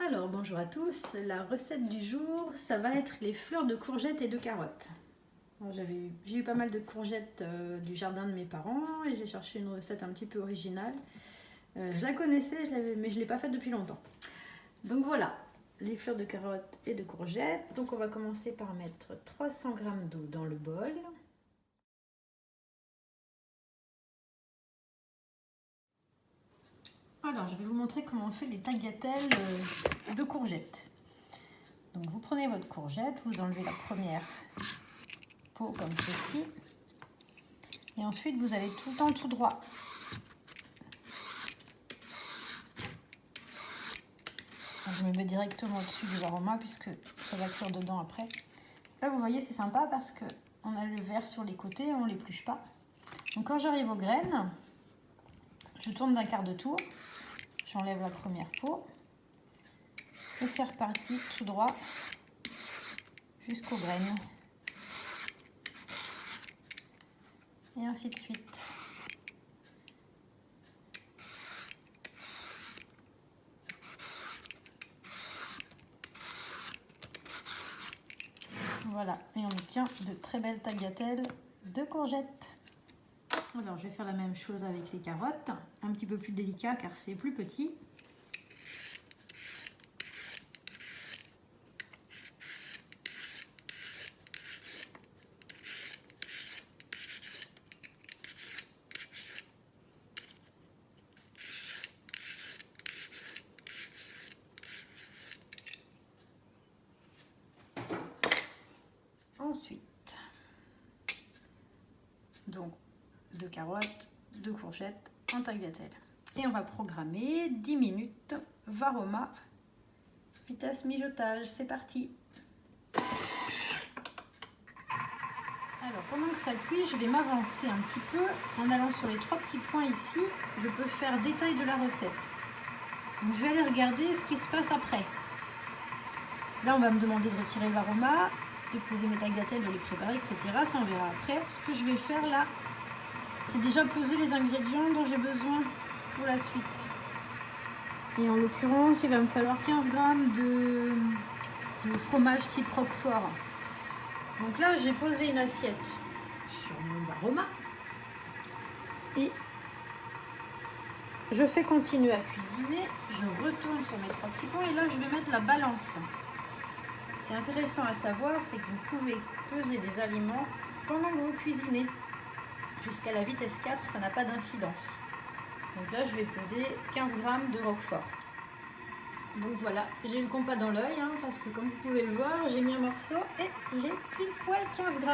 Alors bonjour à tous, la recette du jour, ça va être les fleurs de courgettes et de carottes. J'ai eu pas mal de courgettes du jardin de mes parents et j'ai cherché une recette un petit peu originale. Je la connaissais, mais je ne l'ai pas faite depuis longtemps. Donc voilà, les fleurs de carottes et de courgettes. Donc on va commencer par mettre 300 g d'eau dans le bol. Alors je vais vous montrer comment on fait les tagliatelles de courgettes. Donc vous prenez votre courgette, vous enlevez la première peau comme ceci. Et ensuite vous allez tout le temps tout droit. Je me mets directement au-dessus du varoma puisque ça va cuire dedans après. Là vous voyez c'est sympa parce qu'on a le vert sur les côtés et on ne l'épluche pas. Donc quand j'arrive aux graines, je tourne d'un quart de tour, j'enlève la première peau et c'est reparti tout droit jusqu'aux graines. Et ainsi de suite. Voilà, et on obtient de très belles tagliatelles de courgettes. Alors je vais faire la même chose avec les carottes, un petit peu plus délicat car c'est plus petit. Ensuite, donc 2 carottes, 2 courgettes en tagliatelle. Et on va programmer 10 minutes varoma, vitesse mijotage. C'est parti. Alors pendant que ça cuit, je vais m'avancer un petit peu en allant sur les 3 petits points ici. Je peux faire détail de la recette. Donc je vais aller regarder ce qui se passe après. Là on va me demander de retirer le varoma, de poser mes tagliatelles, de les préparer, etc. Ça on verra après. Ce que je vais faire là, c'est déjà poser les ingrédients dont j'ai besoin pour la suite. Et en l'occurrence, il va me falloir 15 g de fromage type Roquefort. Donc là, j'ai posé une assiette sur mon varoma et je fais continuer à cuisiner. Je retourne sur mes 3 petits points et là, je vais mettre la balance. C'est intéressant à savoir, c'est que vous pouvez peser des aliments pendant que vous cuisinez. Jusqu'à la vitesse 4, ça n'a pas d'incidence. Donc là, je vais peser 15 g de Roquefort. Donc voilà, j'ai le compas dans l'œil, parce que comme vous pouvez le voir, j'ai mis un morceau et j'ai pile poil 15 g.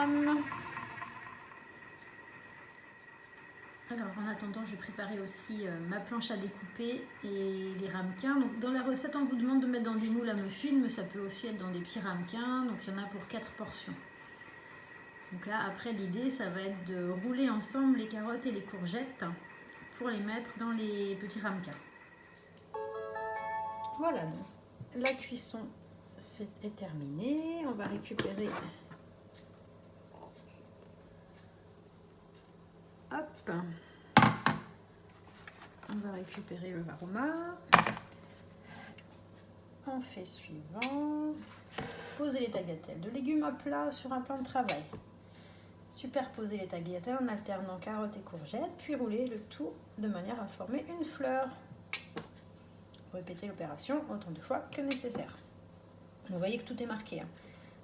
Alors en attendant, je vais préparer aussi ma planche à découper et les ramequins. Donc dans la recette, on vous demande de mettre dans des moules à muffins, mais ça peut aussi être dans des petits ramequins. Donc il y en a pour 4 portions. Donc là, après, l'idée, ça va être de rouler ensemble les carottes et les courgettes pour les mettre dans les petits ramequins. Voilà, donc la cuisson est terminée. On va récupérer. Hop. On va récupérer le varoma. On fait suivant. Poser les tagliatelles de légumes à plat sur un plan de travail. Superposer les tagliatelles en alternant carottes et courgettes, puis rouler le tout de manière à former une fleur. Répétez l'opération autant de fois que nécessaire. Vous voyez que tout est marqué.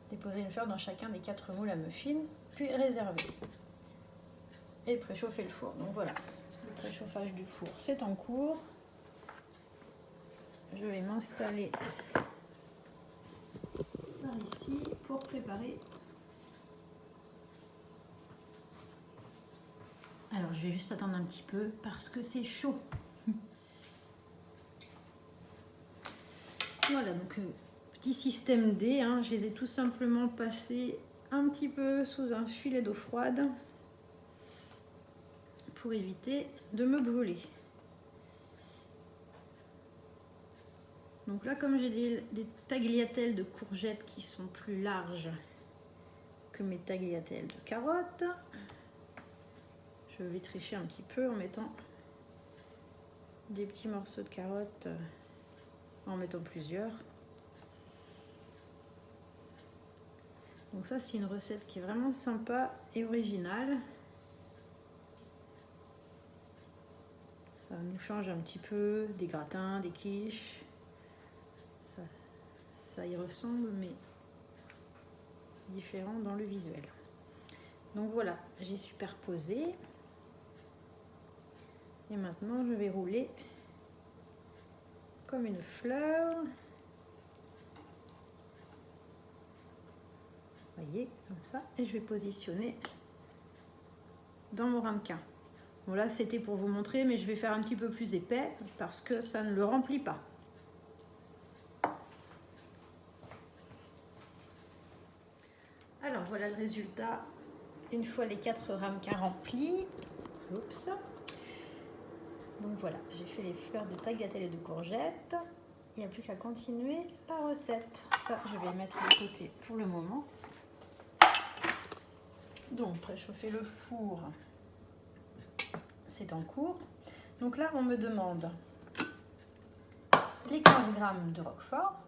Déposer une fleur dans chacun des 4 moules à muffins, puis réserver. Et préchauffer le four. Donc voilà, le préchauffage du four, c'est en cours. Je vais m'installer par ici pour préparer. Alors je vais juste attendre un petit peu parce que c'est chaud. Voilà, donc petit système D, je les ai tout simplement passés un petit peu sous un filet d'eau froide pour éviter de me brûler. Donc là, comme j'ai des tagliatelles de courgettes qui sont plus larges que mes tagliatelles de carottes, je vais tricher un petit peu en mettant des petits morceaux de carottes en mettant plusieurs. Donc ça, c'est une recette qui est vraiment sympa et originale. Ça nous change un petit peu des gratins, des quiches. Ça y ressemble, mais différent dans le visuel. Donc voilà, j'ai superposé. Et maintenant, je vais rouler comme une fleur. Vous voyez, comme ça. Et je vais positionner dans mon ramequin. Bon là, c'était pour vous montrer, mais je vais faire un petit peu plus épais parce que ça ne le remplit pas. Alors voilà le résultat une fois les 4 ramequins remplis. Oups. Donc voilà, j'ai fait les fleurs de tagliatelle et de courgettes. Il n'y a plus qu'à continuer la recette. Ça, je vais mettre de côté pour le moment. Donc préchauffer le four, c'est en cours. Donc là, on me demande les 15 g de roquefort.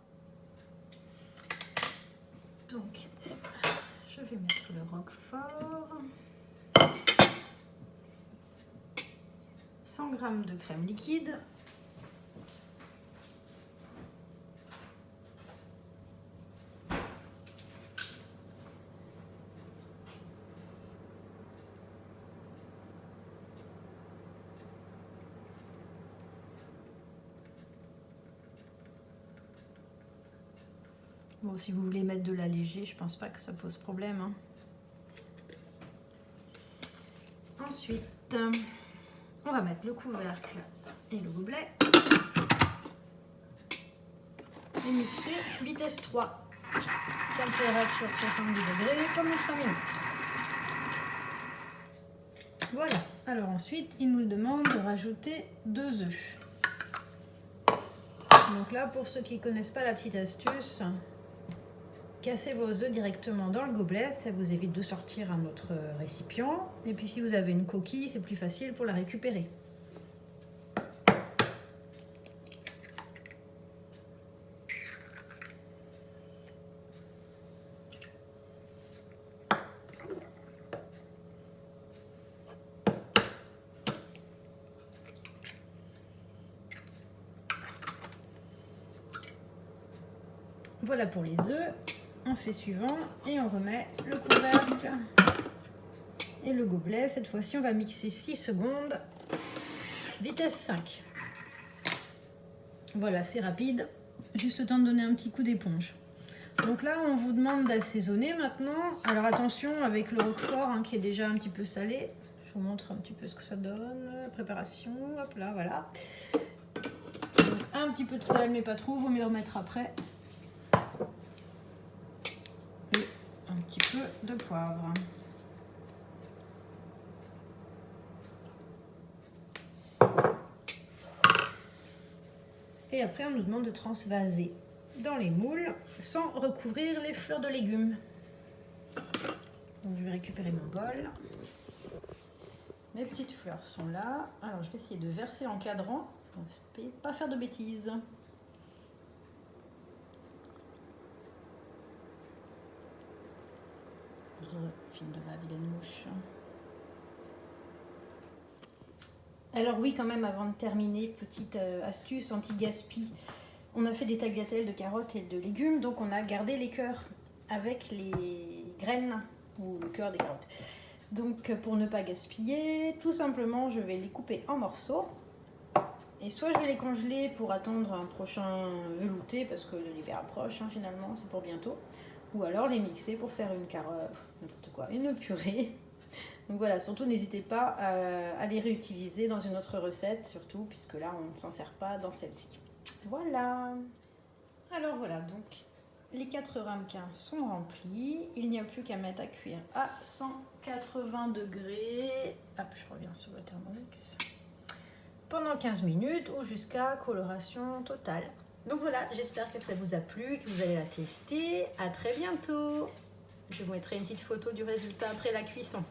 Donc, je vais mettre le roquefort, 100 g de crème liquide, bon, si vous voulez mettre de la léger, je pense pas que ça pose problème, hein. Ensuite, on va mettre le couvercle et le gobelet et mixer vitesse 3, température 70 degrés pendant 3 minutes. Voilà, alors ensuite il nous demande de rajouter 2 œufs. Donc là, pour ceux qui ne connaissent pas la petite astuce, cassez vos œufs directement dans le gobelet, ça vous évite de sortir un autre récipient. Et puis si vous avez une coquille, c'est plus facile pour la récupérer. Voilà pour les œufs. On fait suivant et on remet le couvercle et le gobelet. Cette fois-ci, on va mixer 6 secondes, vitesse 5. Voilà, c'est rapide, juste le temps de donner un petit coup d'éponge. Donc là, on vous demande d'assaisonner maintenant. Alors attention avec le roquefort hein, qui est déjà un petit peu salé. Je vous montre un petit peu ce que ça donne. Préparation, hop là, voilà. Donc, un petit peu de sel, mais pas trop, vaut mieux remettre après. Un petit peu de poivre. Et après, on nous demande de transvaser dans les moules sans recouvrir les fleurs de légumes. Donc, je vais récupérer mon bol. Mes petites fleurs sont là. Alors, je vais essayer de verser en cadrant. On va pas faire de bêtises. File de la vilaine mouche. Alors oui, quand même, avant de terminer, petite astuce anti-gaspi. On a fait des tagliatelles de carottes et de légumes, donc on a gardé les cœurs avec les graines ou le cœur des carottes. Donc pour ne pas gaspiller, tout simplement, je vais les couper en morceaux. Et soit je vais les congeler pour attendre un prochain velouté, parce que l'hiver approche, hein, finalement, c'est pour bientôt. Ou alors les mixer pour faire une carotte, n'importe quoi, une purée. Donc voilà, surtout n'hésitez pas à les réutiliser dans une autre recette, surtout puisque là on ne s'en sert pas dans celle-ci. Voilà. Alors voilà, donc les 4 ramequins sont remplis. Il n'y a plus qu'à mettre à cuire à 180 degrés. Hop, je reviens sur le Thermomix. Pendant 15 minutes ou jusqu'à coloration totale. Donc voilà, j'espère que ça vous a plu, que vous allez la tester. À très bientôt. Je vous mettrai une petite photo du résultat après la cuisson.